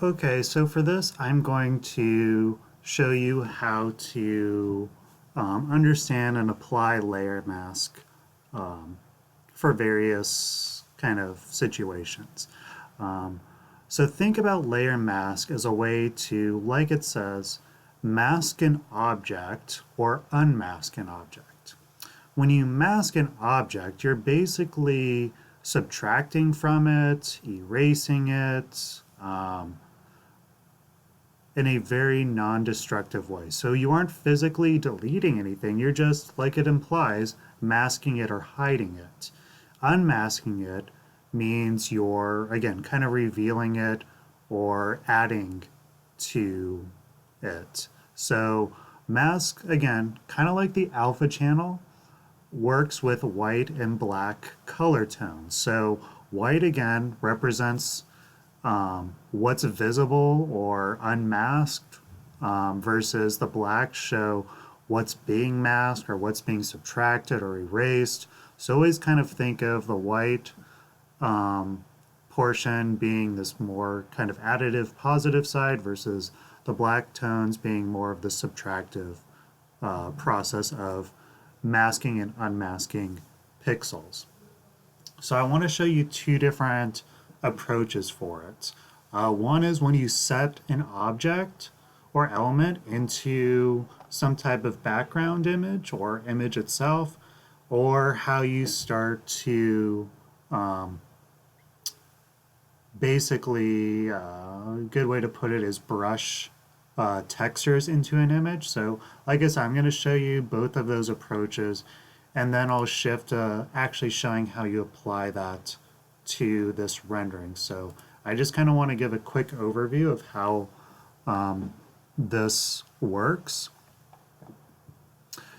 Okay, so for this, I'm going to show you how to understand and apply layer mask for various kind of situations. Um, so think about layer mask as a way to, like it says, mask an object or unmask an object. When you mask an object, you're basically subtracting from it, erasing it, in a very non-destructive way. So you aren't physically deleting anything, you're just, like it implies, masking it or hiding it. Unmasking it means you're, again, kind of revealing it or adding to it. So mask, again, kind of like the alpha channel, works with white and black color tones. So white, again, represents what's visible or unmasked versus the black show what's being masked or what's being subtracted or erased. So always kind of think of the white portion being this more kind of additive positive side versus the black tones being more of the subtractive process of masking and unmasking pixels. So I want to show you two different approaches for it. One is when you set an object or element into some type of background image or image itself, or how you start to basically, a good way to put it is brush textures into an image. So like I said, I'm going to show you both of those approaches, and then I'll shift to actually showing how you apply that to this rendering. So I just kind of want to give a quick overview of how this works.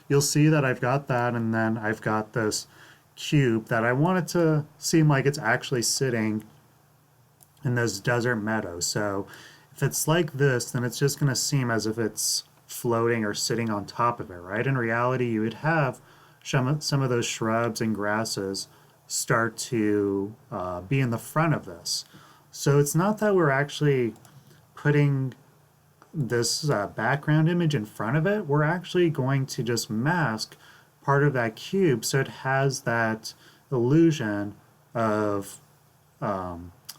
You'll see that I've got that, and then I've got this cube that I want it to seem like it's actually sitting in this desert meadow. So if it's like this, then it's just going to seem as if it's floating or sitting on top of it, right? In reality, you would have some of those shrubs and grasses start to be in the front of this. So it's not that we're actually putting this background image in front of it. We're actually going to just mask part of that cube so it has that illusion of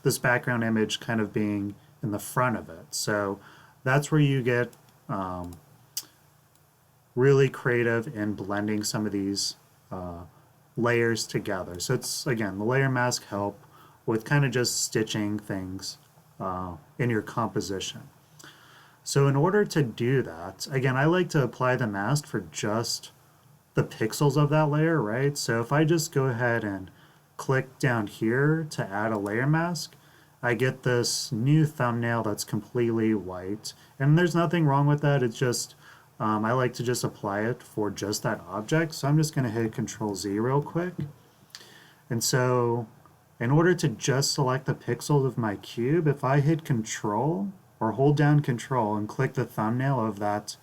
this background image kind of being in the front of it. So that's where you get really creative in blending some of these layers together. So it's, again, the layer mask help with kind of just stitching things in your composition. So in order to do that, again, I like to apply the mask for just the pixels of that layer, right? So if I just go ahead and click down here to add a layer mask, I get this new thumbnail that's completely white. And there's nothing wrong with that. It's just, I like to just apply it for just that object. So I'm just going to hit Control Z real quick. And so in order to just select the pixels of my cube, if I hit Control or hold down Control and click the thumbnail of that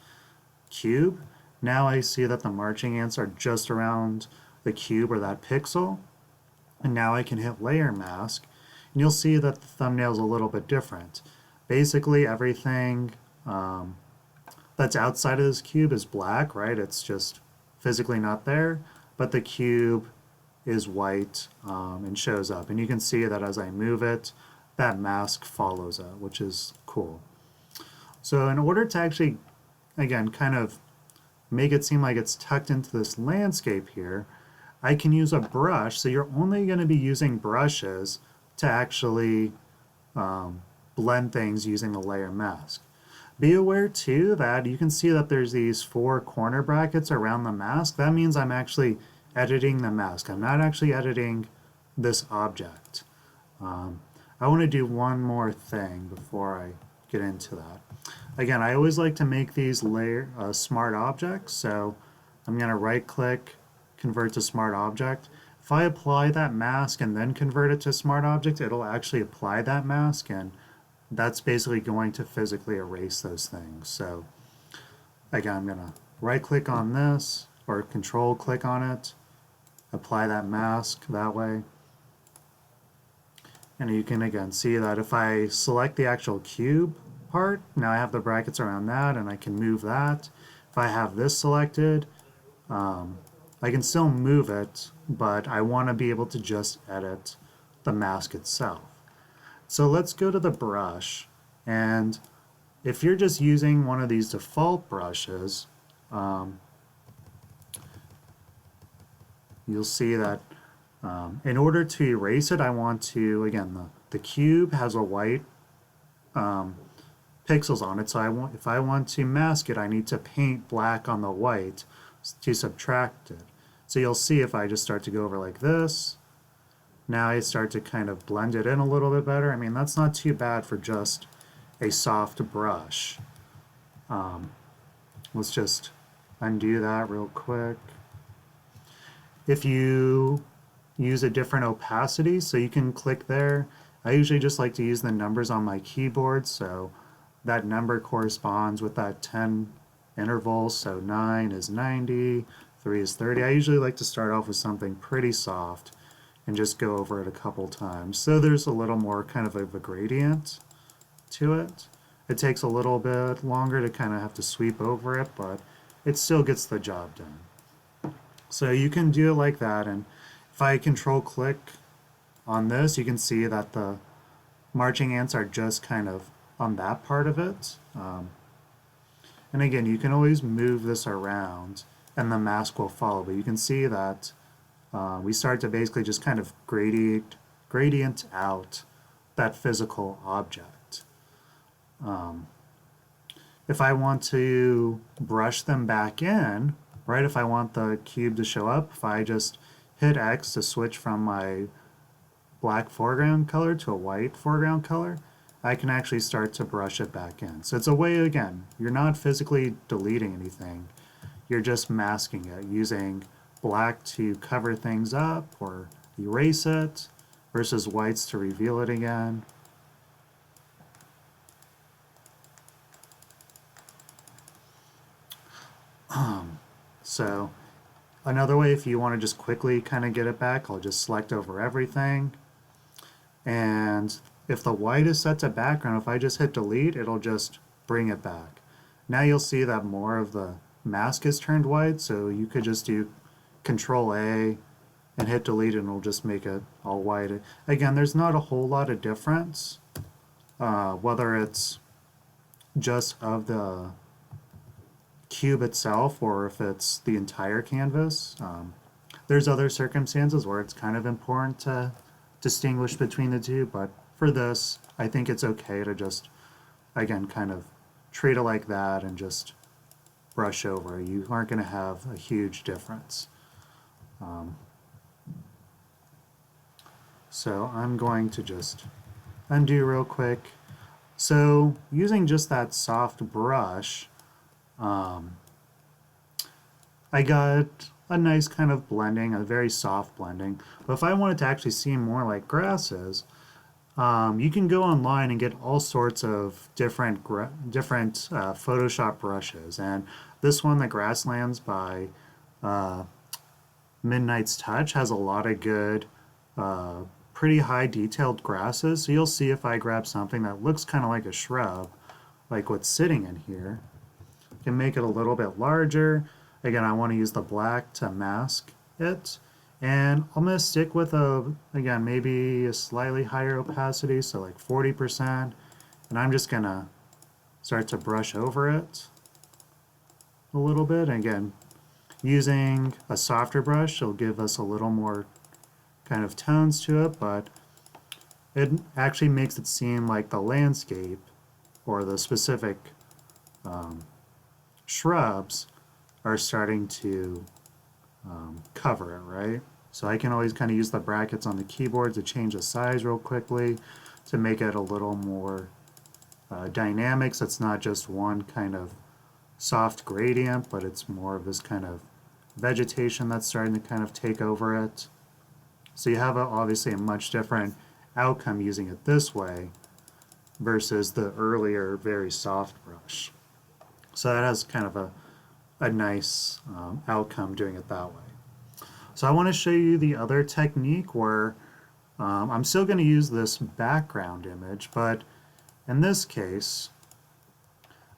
cube, now I see that the marching ants are just around the cube or that pixel. And now I can hit Layer Mask, and you'll see that the thumbnail is a little bit different. Basically, everything that's outside of this cube is black, right? It's just physically not there, but the cube is white and shows up. And you can see that as I move it, that mask follows it, which is cool. So in order to actually, again, kind of make it seem like it's tucked into this landscape here, I can use a brush. So you're only going to be using brushes to actually blend things using the layer mask. Be aware too that you can see that there's these 4 corner brackets around the mask. That means I'm actually editing the mask. I'm not actually editing this object. I want to do one more thing before I get into that. Again, I always like to make these layer smart objects. So I'm going to right click, convert to smart object. If I apply that mask and then convert it to smart object, it'll actually apply that mask, and that's basically going to physically erase those things. So again, I'm going to right click on this or control click on it, apply that mask that way. And you can again see that if I select the actual cube part, now I have the brackets around that and I can move that. If I have this selected, I can still move it, but I want to be able to just edit the mask itself. So let's go to the brush, and if you're just using one of these default brushes, you'll see that in order to erase it, I want to, again, the cube has a white pixels on it, so if I want to mask it, I need to paint black on the white to subtract it. So you'll see if I just start to go over like this, now I start to kind of blend it in a little bit better. I mean, that's not too bad for just a soft brush. Let's just undo that real quick. If you use a different opacity, so you can click there. I usually just like to use the numbers on my keyboard, so that number corresponds with that 10 interval, so 9 is 90, 3 is 30. I usually like to start off with something pretty soft and just go over it a couple times. So there's a little more kind of a gradient to it. It takes a little bit longer to kind of have to sweep over it, but it still gets the job done. So you can do it like that, and if I control click on this, you can see that the marching ants are just kind of on that part of it. And again, you can always move this around and the mask will follow, but you can see that we start to basically just kind of gradient out that physical object. If I want to brush them back in, right, if I want the cube to show up, if I just hit X to switch from my black foreground color to a white foreground color, I can actually start to brush it back in. So it's a way, again, you're not physically deleting anything, you're just masking it, using black to cover things up or erase it versus whites to reveal it again. So another way, if you want to just quickly kind of get it back, I'll just select over everything. And if the white is set to background, if I just hit delete, it'll just bring it back. Now you'll see that more of the mask is turned white, so you could just do Control A and hit delete and it'll just make it all white. Again, there's not a whole lot of difference, whether it's just of the cube itself or if it's the entire canvas. There's other circumstances where it's kind of important to distinguish between the two, but for this, I think it's okay to just, again, kind of treat it like that and just brush over. You aren't going to have a huge difference. So I'm going to just undo real quick. So using just that soft brush, I got a nice kind of blending, a very soft blending. But if I wanted to actually seem more like grasses, you can go online and get all sorts of different Photoshop brushes. And this one, the Grasslands by Midnight's Touch, has a lot of good, pretty high detailed grasses. So you'll see if I grab something that looks kind of like a shrub, like what's sitting in here, I can make it a little bit larger. Again, I want to use the black to mask it. And I'm going to stick with again, maybe a slightly higher opacity, so like 40%. And I'm just going to start to brush over it a little bit. And again, using a softer brush will give us a little more kind of tones to it, but it actually makes it seem like the landscape or the specific shrubs are starting to cover it, right? So I can always kind of use the brackets on the keyboard to change the size real quickly to make it a little more dynamic, so it's not just one kind of soft gradient, but it's more of this kind of vegetation that's starting to kind of take over it. So you have obviously a much different outcome using it this way versus the earlier very soft brush. So that has kind of a nice outcome doing it that way. So I want to show you the other technique where I'm still going to use this background image, but in this case,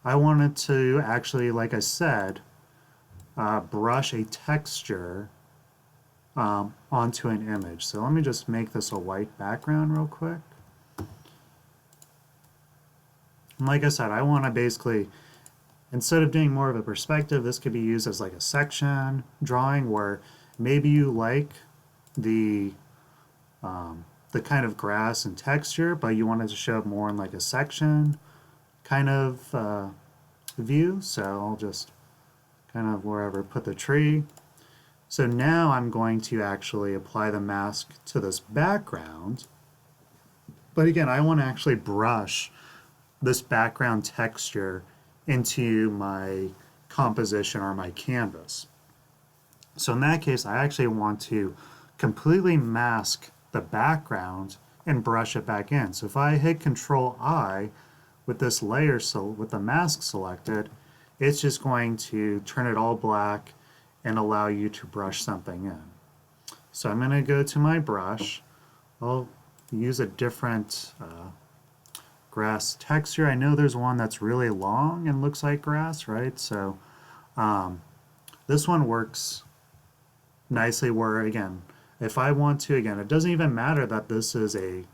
I wanted to actually, like I said, brush a texture onto an image. So let me just make this a white background real quick. And like I said, I want to basically, instead of doing more of a perspective, this could be used as like a section drawing where maybe you like the the kind of grass and texture, but you wanted to show it more in like a section kind of view. So I'll just kind of wherever put the tree. So now I'm going to actually apply the mask to this background. But again, I want to actually brush this background texture into my composition or my canvas. So in that case, I actually want to completely mask the background and brush it back in. So if I hit Control I with this layer, so with the mask selected, it's just going to turn it all black and allow you to brush something in. So I'm going to go to my brush. I'll use a different grass texture. I know there's one that's really long and looks like grass, right? So this one works nicely where, again, if I want to, again, it doesn't even matter that this is a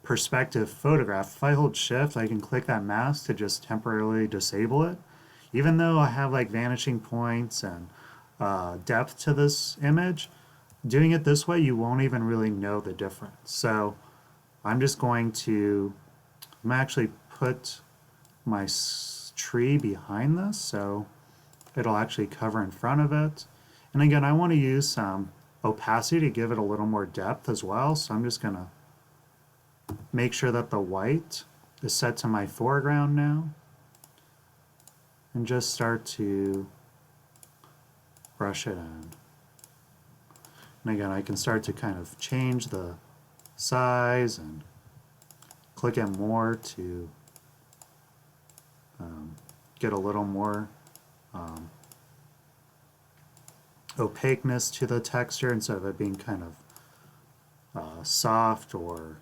perspective photograph. If I hold shift, I can click that mask to just temporarily disable it. Even though I have like vanishing points and depth to this image, doing it this way, you won't even really know the difference. So I'm just going to, I'm actually put my tree behind this so it'll actually cover in front of it. And again, I want to use some opacity to give it a little more depth as well. So I'm just going to make sure that the white is set to my foreground now. And just start to brush it in. And again, I can start to kind of change the size and click it more to get a little more opaqueness to the texture instead of it being kind of soft or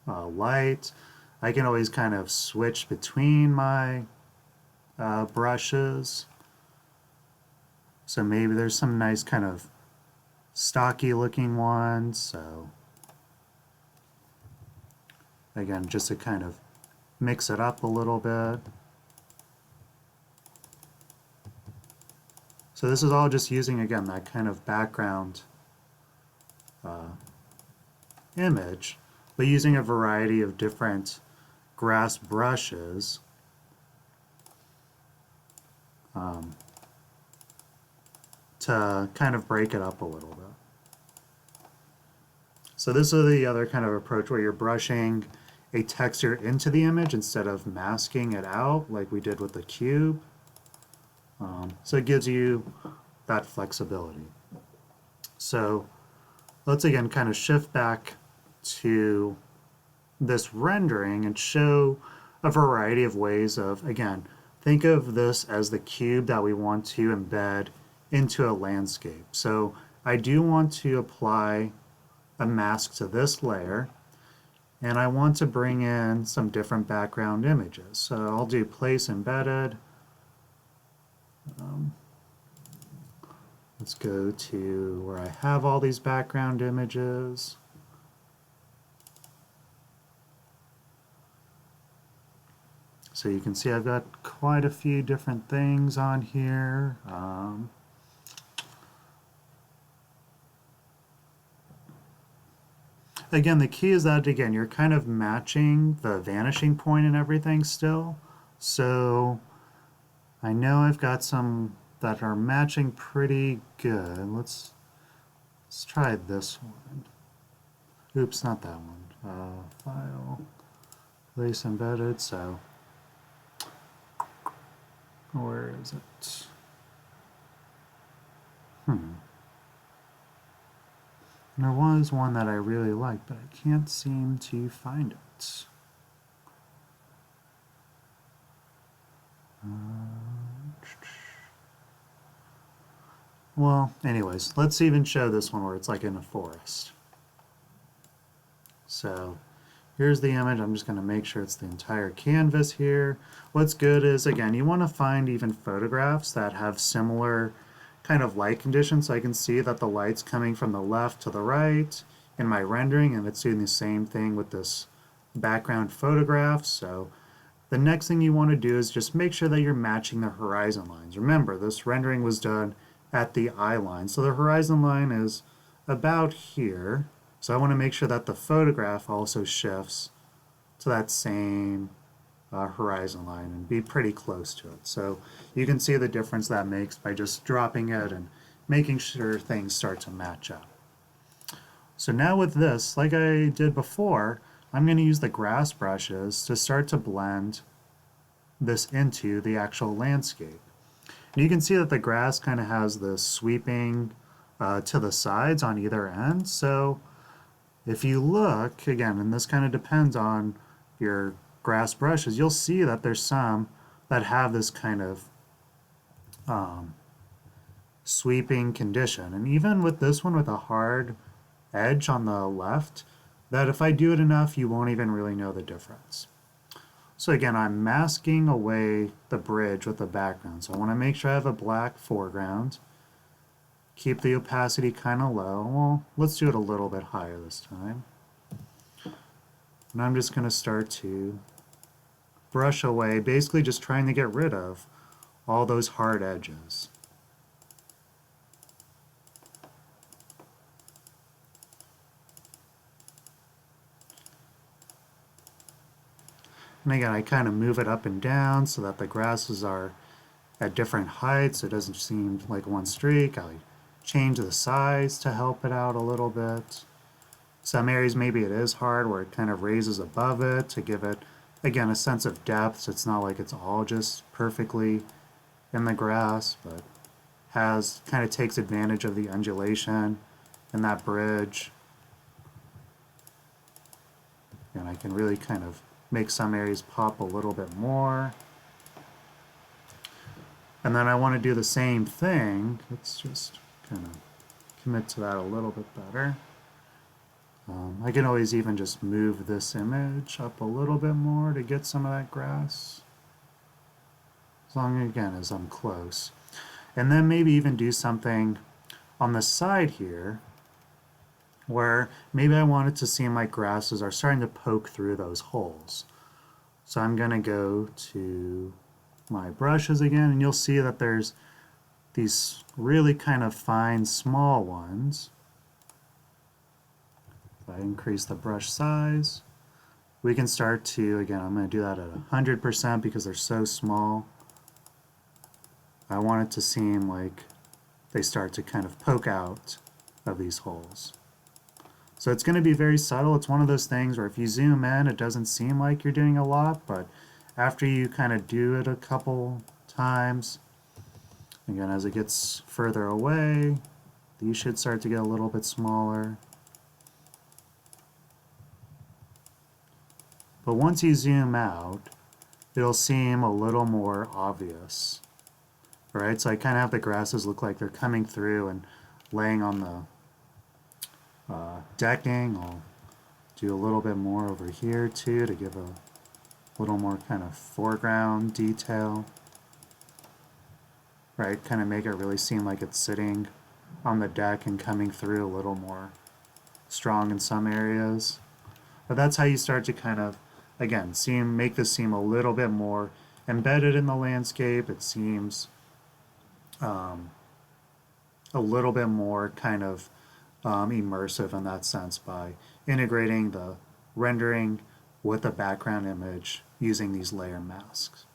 light. I can always kind of switch between my brushes. So maybe there's some nice kind of stocky looking ones. So again, just to kind of mix it up a little bit. So this is all just using, again, that kind of background image, but using a variety of different grass brushes to kind of break it up a little bit. So this is the other kind of approach where you're brushing a texture into the image instead of masking it out like we did with the cube. So it gives you that flexibility. So let's again kind of shift back to this rendering and show a variety of ways of, again, think of this as the cube that we want to embed into a landscape. So I do want to apply a mask to this layer, and I want to bring in some different background images. So I'll do place embedded. Let's go to where I have all these background images. So you can see I've got quite a few different things on here. Again, the key is that, again, you're kind of matching the vanishing point and everything still. So I know I've got some that are matching pretty good. Let's try this one. Oops, not that one. File, place embedded, so where is it? There was one that I really liked, but I can't seem to find it. Well, anyways, let's even show this one where it's like in a forest. So here's the image. I'm just going to make sure it's the entire canvas here. What's good is, again, you want to find even photographs that have similar kind of light conditions. So I can see that the light's coming from the left to the right in my rendering, and it's doing the same thing with this background photograph. So the next thing you want to do is just make sure that you're matching the horizon lines. Remember, this rendering was done at the eye line. So the horizon line is about here. So I want to make sure that the photograph also shifts to that same horizon line and be pretty close to it. So you can see the difference that makes by just dropping it and making sure things start to match up. So now with this, like I did before, I'm going to use the grass brushes to start to blend this into the actual landscape. And you can see that the grass kind of has the sweeping to the sides on either end. So if you look, again, and this kind of depends on your grass brushes, you'll see that there's some that have this kind of sweeping condition. And even with this one with a hard edge on the left, that if I do it enough, you won't even really know the difference. So again, I'm masking away the bridge with the background. So I want to make sure I have a black foreground. Keep the opacity kind of low. Well, let's do it a little bit higher this time. And I'm just going to start to brush away, basically just trying to get rid of all those hard edges. And again, I kind of move it up and down so that the grasses are at different heights. It doesn't seem like one streak. I change the size to help it out a little bit. Some areas maybe it is hard where it kind of raises above it to give it, again, a sense of depth. So it's not like it's all just perfectly in the grass, but kind of takes advantage of the undulation in that bridge. And I can really kind of make some areas pop a little bit more. And then I want to do the same thing. Let's just kind of commit to that a little bit better. I can always even just move this image up a little bit more to get some of that grass. As long, again, as I'm close. And then maybe even do something on the side here where maybe I want it to seem like grasses are starting to poke through those holes. So I'm going to go to my brushes again, and you'll see that there's these really kind of fine small ones. If I increase the brush size, we can start to, again, I'm going to do that at 100% because they're so small. I want it to seem like they start to kind of poke out of these holes. So it's going to be very subtle. It's one of those things where if you zoom in, it doesn't seem like you're doing a lot, but after you kind of do it a couple times, again, as it gets further away, these should start to get a little bit smaller. But once you zoom out, it'll seem a little more obvious. Right? So I kind of have the grasses look like they're coming through and laying on the decking. I'll do a little bit more over here too to give a little more kind of foreground detail. Right? Kind of make it really seem like it's sitting on the deck and coming through a little more strong in some areas. But that's how you start to kind of, again, make this seem a little bit more embedded in the landscape. It seems a little bit more kind of immersive in that sense by integrating the rendering with the background image using these layer masks.